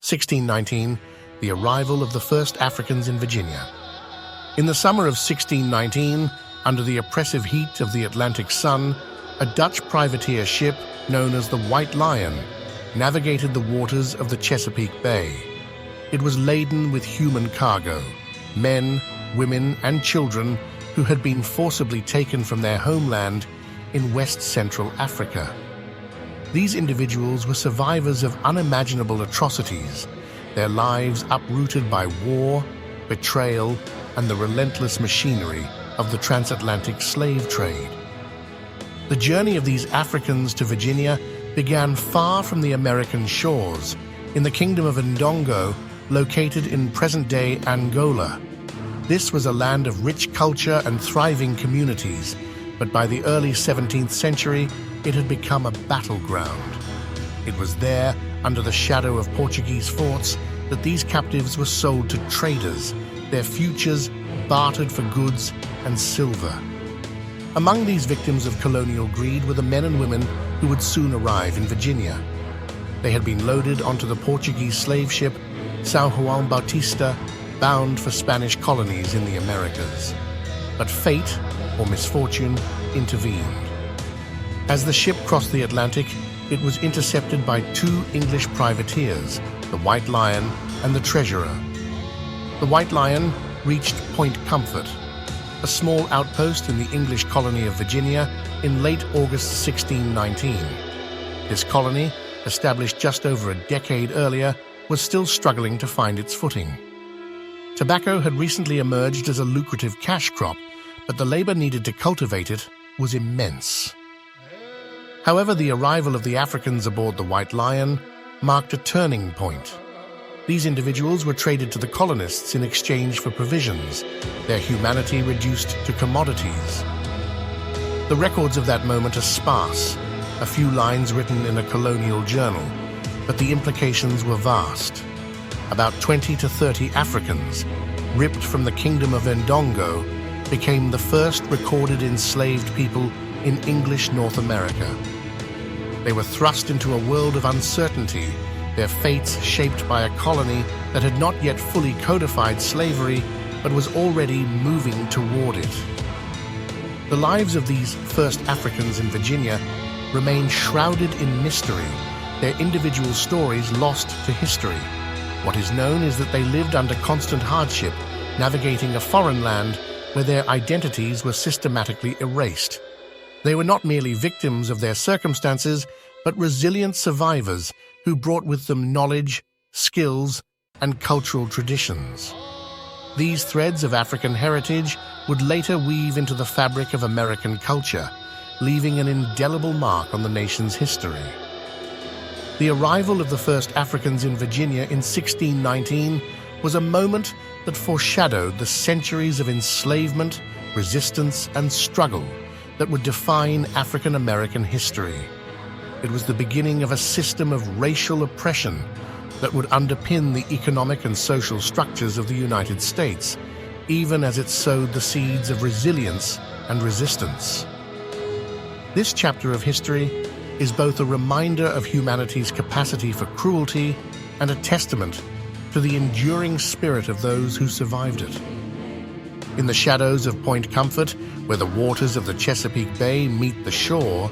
1619, the arrival of the first Africans in Virginia. In the summer of 1619, under the oppressive heat of the Atlantic sun, a Dutch privateer ship known as the White Lion navigated the waters of the Chesapeake Bay. It was laden with human cargo, men, women, and children who had been forcibly taken from their homeland in West Central Africa. These individuals were survivors of unimaginable atrocities, their lives uprooted by war, betrayal, and the relentless machinery of the transatlantic slave trade. The journey of these Africans to Virginia began far from the American shores, in the kingdom of Ndongo, located in present-day Angola. This was a land of rich culture and thriving communities, but by the early 17th century, it had become a battleground. It was there, under the shadow of Portuguese forts, that these captives were sold to traders, their futures bartered for goods and silver. Among these victims of colonial greed were the men and women who would soon arrive in Virginia. They had been loaded onto the Portuguese slave ship São João Bautista, bound for Spanish colonies in the Americas. But fate, or misfortune, intervened. As the ship crossed the Atlantic, it was intercepted by two English privateers, the White Lion and the Treasurer. The White Lion reached Point Comfort, a small outpost in the English colony of Virginia, in late August 1619. This colony, established just over a decade earlier, was still struggling to find its footing. Tobacco had recently emerged as a lucrative cash crop, but the labor needed to cultivate it was immense. However, the arrival of the Africans aboard the White Lion marked a turning point. These individuals were traded to the colonists in exchange for provisions, their humanity reduced to commodities. The records of that moment are sparse, a few lines written in a colonial journal, but the implications were vast. About 20 to 30 Africans, ripped from the kingdom of Ndongo, became the first recorded enslaved people in English North America. They were thrust into a world of uncertainty, their fates shaped by a colony that had not yet fully codified slavery, but was already moving toward it. The lives of these first Africans in Virginia remain shrouded in mystery, their individual stories lost to history. What is known is that they lived under constant hardship, navigating a foreign land where their identities were systematically erased. They were not merely victims of their circumstances, but resilient survivors who brought with them knowledge, skills, and cultural traditions. These threads of African heritage would later weave into the fabric of American culture, leaving an indelible mark on the nation's history. The arrival of the first Africans in Virginia in 1619 was a moment that foreshadowed the centuries of enslavement, resistance, and struggle that would define African American history. It was the beginning of a system of racial oppression that would underpin the economic and social structures of the United States, even as it sowed the seeds of resilience and resistance. This chapter of history is both a reminder of humanity's capacity for cruelty and a testament to the enduring spirit of those who survived it. In the shadows of Point Comfort, where the waters of the Chesapeake Bay meet the shore,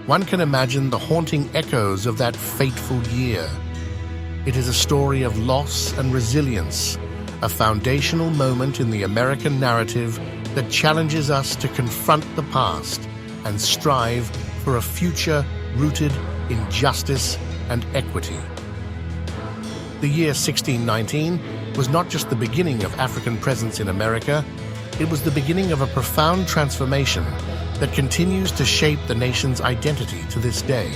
one can imagine the haunting echoes of that fateful year. It is a story of loss and resilience, a foundational moment in the American narrative that challenges us to confront the past and strive for a future rooted in justice and equity. The year 1619 was not just the beginning of African presence in America, it was the beginning of a profound transformation that continues to shape the nation's identity to this day.